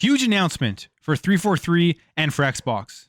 Huge announcement for 343 and for Xbox.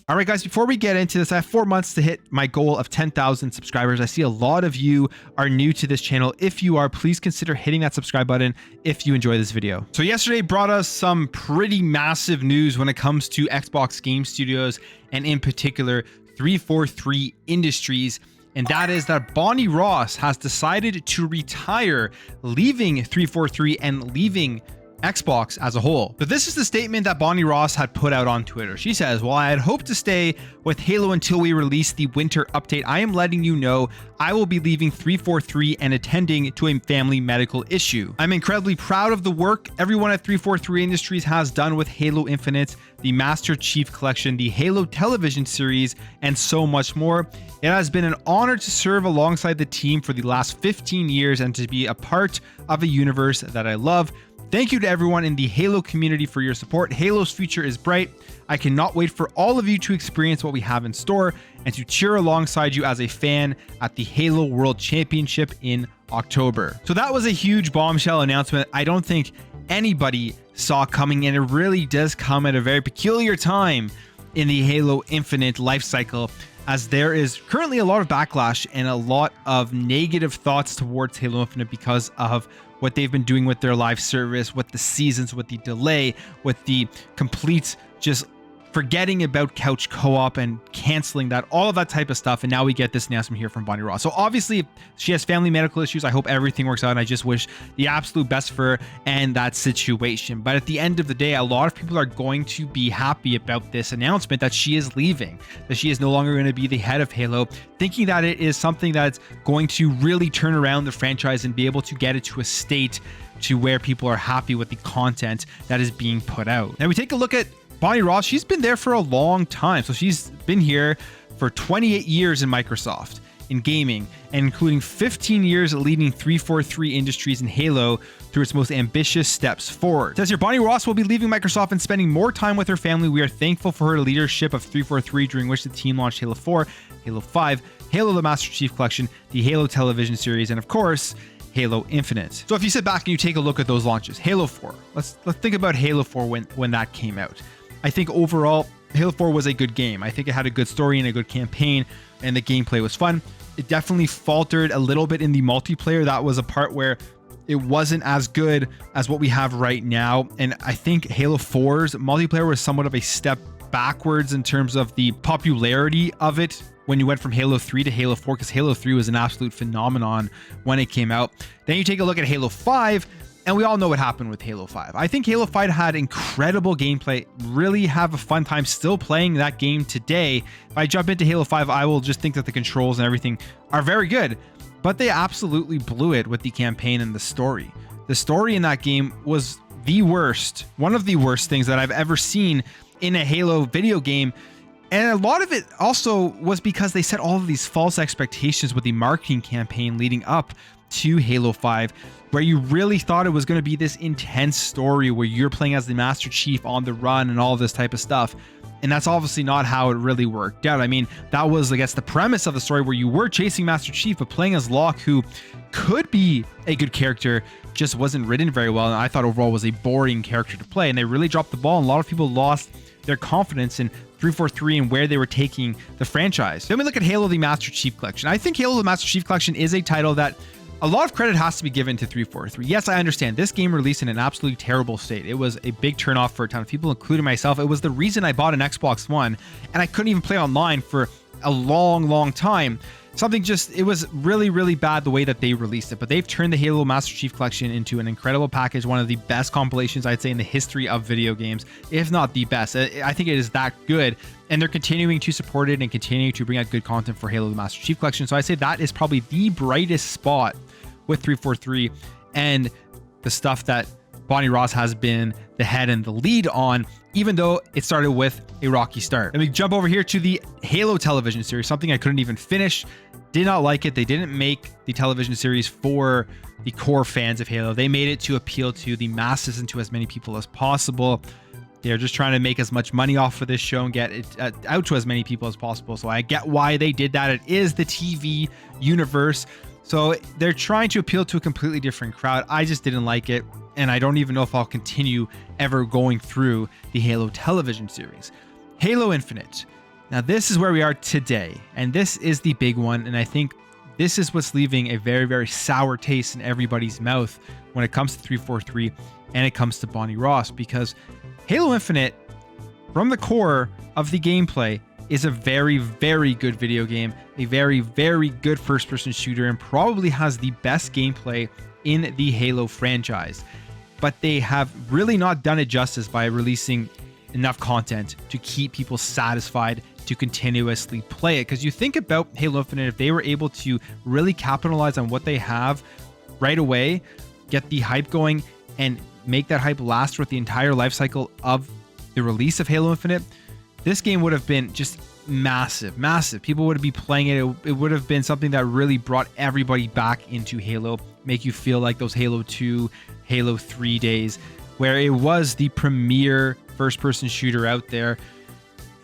All right, guys, before we get into this, I have 4 months to hit my goal of 10,000 subscribers. I see a lot of you are new to this channel. If you are, please consider hitting that subscribe button if you enjoy this video. So yesterday brought us some pretty massive news when it comes to Xbox Game Studios and in particular 343 Industries. And that is that Bonnie Ross has decided to retire, leaving 343 and leaving Xbox as a whole. But this is the statement that Bonnie Ross had put out on Twitter. She says, "While I had hoped to stay with Halo until we release the winter update, I am letting you know I will be leaving 343 and attending to a family medical issue. I'm incredibly proud of the work everyone at 343 Industries has done with Halo Infinite, the Master Chief Collection, the Halo television series, and so much more. It has been an honor to serve alongside the team for the last 15 years and to be a part of a universe that I love. Thank you to everyone in the Halo community for your support. Halo's future is bright. I cannot wait for all of you to experience what we have in store and to cheer alongside you as a fan at the Halo World Championship in October." So that was a huge bombshell announcement. I don't think anybody saw coming, and it really does come at a very peculiar time in the Halo Infinite life cycle, as there is currently a lot of backlash and a lot of negative thoughts towards Halo Infinite because of what they've been doing with their live service, with the seasons, with the delay, with the complete just forgetting about couch co-op and canceling that, all of that type of stuff. And now we get this announcement here from Bonnie Ross. So obviously she has family medical issues. I hope everything works out, and I just wish the absolute best for her and that situation. But at the end of the day, a lot of people are going to be happy about this announcement that she is leaving, that she is no longer going to be the head of Halo, thinking that it is something that's going to really turn around the franchise and be able to get it to a state to where people are happy with the content that is being put out. Now we take a look at Bonnie Ross. She's been there for a long time. So she's been here for 28 years in Microsoft, in gaming, and including 15 years leading 343 Industries in Halo through its most ambitious steps forward. It says here, Bonnie Ross will be leaving Microsoft and spending more time with her family. We are thankful for her leadership of 343, during which the team launched Halo 4, Halo 5, Halo the Master Chief Collection, the Halo television series, and of course, Halo Infinite. So if you sit back and you take a look at those launches, Halo 4, let's think about Halo 4 when that came out. I think overall, Halo 4 was a good game. I think it had a good story and a good campaign, and the gameplay was fun. It definitely faltered a little bit in the multiplayer. That was a part where it wasn't as good as what we have right now. And I think Halo 4's multiplayer was somewhat of a step backwards in terms of the popularity of it when you went from Halo 3 to Halo 4, because Halo 3 was an absolute phenomenon when it came out. Then you take a look at Halo 5, and we all know what happened with Halo 5. I think Halo 5 had incredible gameplay. Really have a fun time still playing that game today. If I jump into Halo 5, I will just think that the controls and everything are very good, but they absolutely blew it with the campaign and the story. The story in that game was the worst, one of the worst things that I've ever seen in a Halo video game. And a lot of it also was because they set all of these false expectations with the marketing campaign leading up to Halo 5, where you really thought it was going to be this intense story where you're playing as the Master Chief on the run and all this type of stuff. And that's obviously not how it really worked out. I mean, that was, I guess, the premise of the story, where you were chasing Master Chief, but playing as Locke, who could be a good character, just wasn't written very well. And I thought overall was a boring character to play. And they really dropped the ball. And a lot of people lost their confidence in 343 and where they were taking the franchise. Then we look at Halo the Master Chief Collection. I think Halo the Master Chief Collection is a title that a lot of credit has to be given to 343. Yes, I understand this game released in an absolutely terrible state. It was a big turnoff for a ton of people, including myself. It was the reason I bought an Xbox One, and I couldn't even play online for a long time. It was really, really bad the way that they released it, but they've turned the Halo Master Chief Collection into an incredible package, one of the best compilations, I'd say, in the history of video games, if not the best. I think it is that good, and they're continuing to support it and continuing to bring out good content for Halo the Master Chief Collection. So I say that is probably the brightest spot with 343, and the stuff that Bonnie Ross has been the head and the lead on, even though it started with a rocky start. Let me jump over here to the Halo television series, something I couldn't even finish. Did not like it. They didn't make the television series for the core fans of Halo. They made it to appeal to the masses and to as many people as possible. They're just trying to make as much money off of this show and get it out to as many people as possible. So I get why they did that. It is the TV universe. So they're trying to appeal to a completely different crowd. I just didn't like it, and I don't even know if I'll continue ever going through the Halo television series. Halo Infinite. Now this is where we are today, and this is the big one, and I think this is what's leaving a very, very sour taste in everybody's mouth when it comes to 343 and it comes to Bonnie Ross, because Halo Infinite, from the core of the gameplay, is a very, very good video game, a very, very good first-person shooter, and probably has the best gameplay in the Halo franchise. But they have really not done it justice by releasing enough content to keep people satisfied to continuously play it. Because you think about Halo Infinite, if they were able to really capitalize on what they have right away, get the hype going, and make that hype last throughout the entire life cycle of the release of Halo Infinite, this game would have been just massive. People would be playing it. It would have been something that really brought everybody back into Halo, make you feel like those Halo 2, Halo 3 days, where it was the premier first-person shooter out there.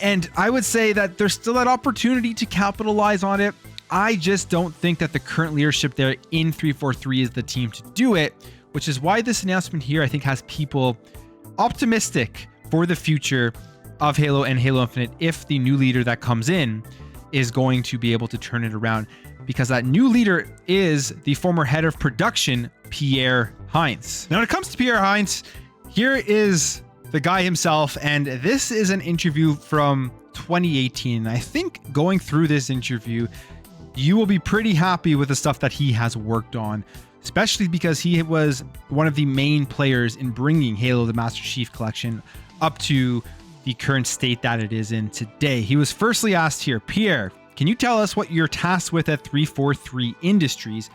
And I would say that there's still that opportunity to capitalize on it. I just don't think that the current leadership there in 343 is the team to do it, which is why this announcement here, I think, has people optimistic for the future of Halo and Halo Infinite if the new leader that comes in is going to be able to turn it around, because that new leader is the former head of production, Pierre Hintze. Now, when it comes to Pierre Hintze, here is the guy himself, and this is an interview from 2018. I think going through this interview, you will be pretty happy with the stuff that he has worked on, especially because he was one of the main players in bringing Halo the Master Chief Collection up to the current state that it is in today. He was firstly asked here, Pierre, can you tell us what you're tasked with at 343 Industries?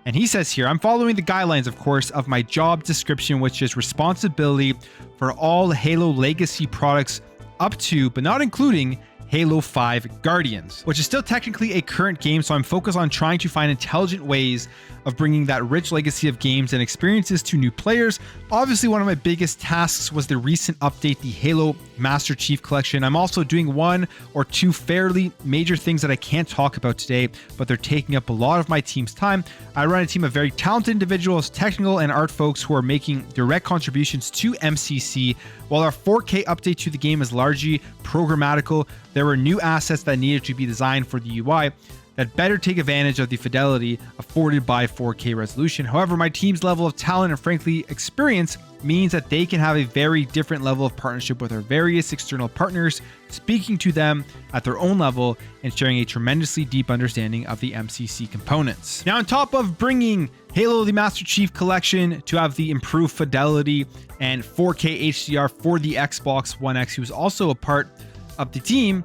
And he says here, I'm following the guidelines, of course, of my job description, which is responsibility for all Halo Legacy products up to, but not including, Halo 5 Guardians, which is still technically a current game, so I'm focused on trying to find intelligent ways of bringing that rich legacy of games and experiences to new players. Obviously, one of my biggest tasks was the recent update, the Halo Master Chief Collection. I'm also doing one or two fairly major things that I can't talk about today, but they're taking up a lot of my team's time. I run a team of very talented individuals, technical and art folks who are making direct contributions to MCC. While our 4K update to the game is largely programmatical, there were new assets that needed to be designed for the UI that better take advantage of the fidelity afforded by 4K resolution. However, my team's level of talent and frankly experience means that they can have a very different level of partnership with our various external partners, speaking to them at their own level and sharing a tremendously deep understanding of the MCC components. Now, on top of bringing Halo the Master Chief Collection to have the improved fidelity and 4K HDR for the Xbox One X, he was also a part of the team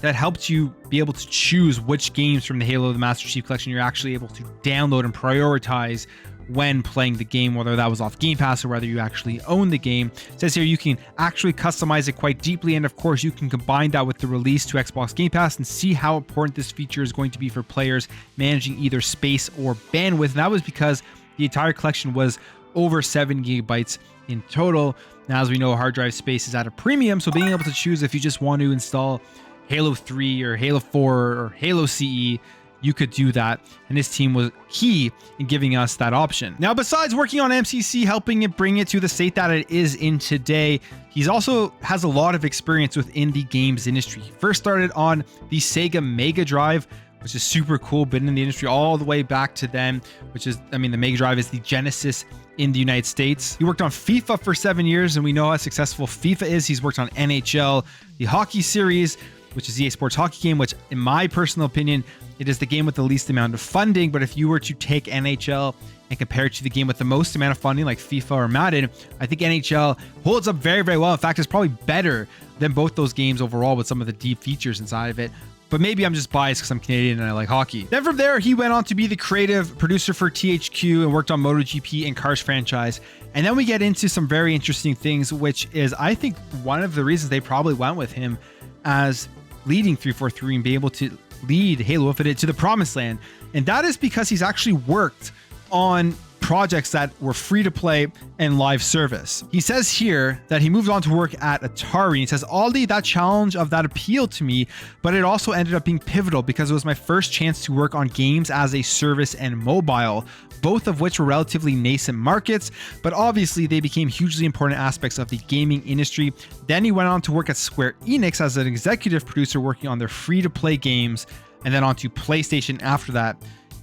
that helped you be able to choose which games from the Halo the Master Chief Collection you're actually able to download and prioritize when playing the game, whether that was off Game Pass or whether you actually own the game. It says here you can actually customize it quite deeply, and of course you can combine that with the release to Xbox Game Pass and see how important this feature is going to be for players managing either space or bandwidth. And that was because the entire collection was over 7 gigabytes in total. Now, as we know, hard drive space is at a premium, so being able to choose if you just want to install Halo 3 or Halo 4 or Halo CE, you could do that, and this team was key in giving us that option. Now, besides working on MCC, helping it bring it to the state that it is in today, he's also has a lot of experience within the games industry. He first started on the Sega Mega Drive, which is super cool, been in the industry all the way back to then, which is, I mean, the Mega Drive is the Genesis in the United States. He worked on FIFA for 7 years, and we know how successful FIFA is. He's worked on NHL, the hockey series, which is EA Sports hockey game, which in my personal opinion, it is the game with the least amount of funding. But if you were to take NHL and compare it to the game with the most amount of funding like FIFA or Madden, I think NHL holds up very, very well. In fact, it's probably better than both those games overall with some of the deep features inside of it. But maybe I'm just biased because I'm Canadian and I like hockey. Then from there, he went on to be the creative producer for THQ and worked on MotoGP and Cars franchise. And then we get into some very interesting things, which is, I think, one of the reasons they probably went with him as leading 343 and be able to lead Halo Infinite to the promised land. And that is because he's actually worked on projects that were free to play and live service. He says here that he moved on to work at Atari. He says, oddly, that challenge of that appealed to me, but it also ended up being pivotal because it was my first chance to work on games as a service and mobile, both of which were relatively nascent markets, but obviously they became hugely important aspects of the gaming industry. Then he went on to work at Square Enix as an executive producer working on their free-to-play games, and then on to PlayStation after that.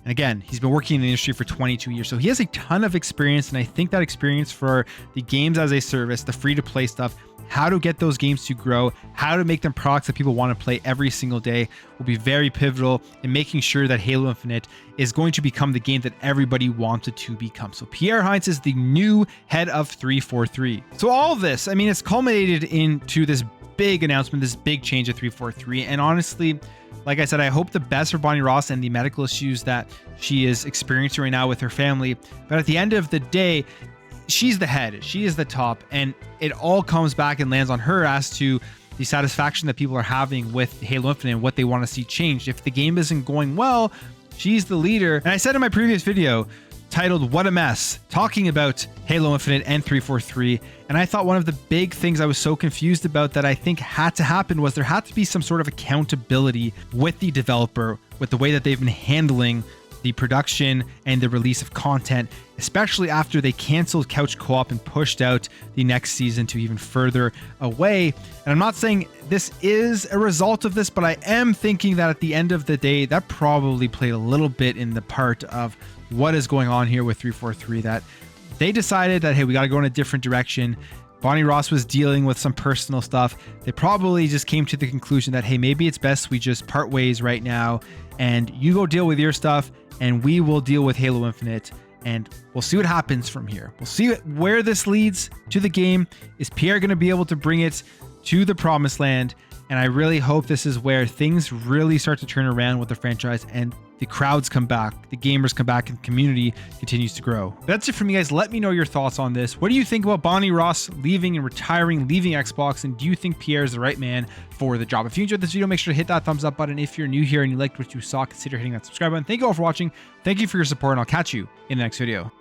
And again, he's been working in the industry for 22 years. So he has a ton of experience. And I think that experience for the games as a service, the free to play stuff, how to get those games to grow, how to make them products that people want to play every single day will be very pivotal in making sure that Halo Infinite is going to become the game that everybody wanted to become. So Pierre Hintze is the new head of 343. So all of this, I mean, it's culminated into this big announcement, this big change at 343. And honestly, like I said, I hope the best for Bonnie Ross and the medical issues that she is experiencing right now with her family. But at the end of the day, she's the head, she is the top, and it all comes back and lands on her as to the satisfaction that people are having with Halo Infinite and what they want to see changed. If the game isn't going well, she's the leader. And I said in my previous video titled "What a Mess," talking about Halo Infinite and 343, and I thought one of the big things I was so confused about that I think had to happen was there had to be some sort of accountability with the developer, with the way that they've been handling the production and the release of content, especially after they canceled Couch Co-op and pushed out the next season to even further away. And I'm not saying this is a result of this, but I am thinking that at the end of the day, that probably played a little bit in the part of what is going on here with 343, that they decided that, hey, we got to go in a different direction. Bonnie Ross was dealing with some personal stuff. They probably just came to the conclusion that, hey, maybe it's best we just part ways right now and you go deal with your stuff and we will deal with Halo Infinite, and we'll see what happens from here. We'll see where this leads to the game. Is Pierre going to be able to bring it to the promised land? And I really hope this is where things really start to turn around with the franchise and the crowds come back, the gamers come back, and the community continues to grow. That's it from you guys. Let me know your thoughts on this. What do you think about Bonnie Ross leaving and retiring, leaving Xbox? And do you think Pierre is the right man for the job? If you enjoyed this video, make sure to hit that thumbs up button. If you're new here and you liked what you saw, consider hitting that subscribe button. Thank you all for watching. Thank you for your support, and I'll catch you in the next video.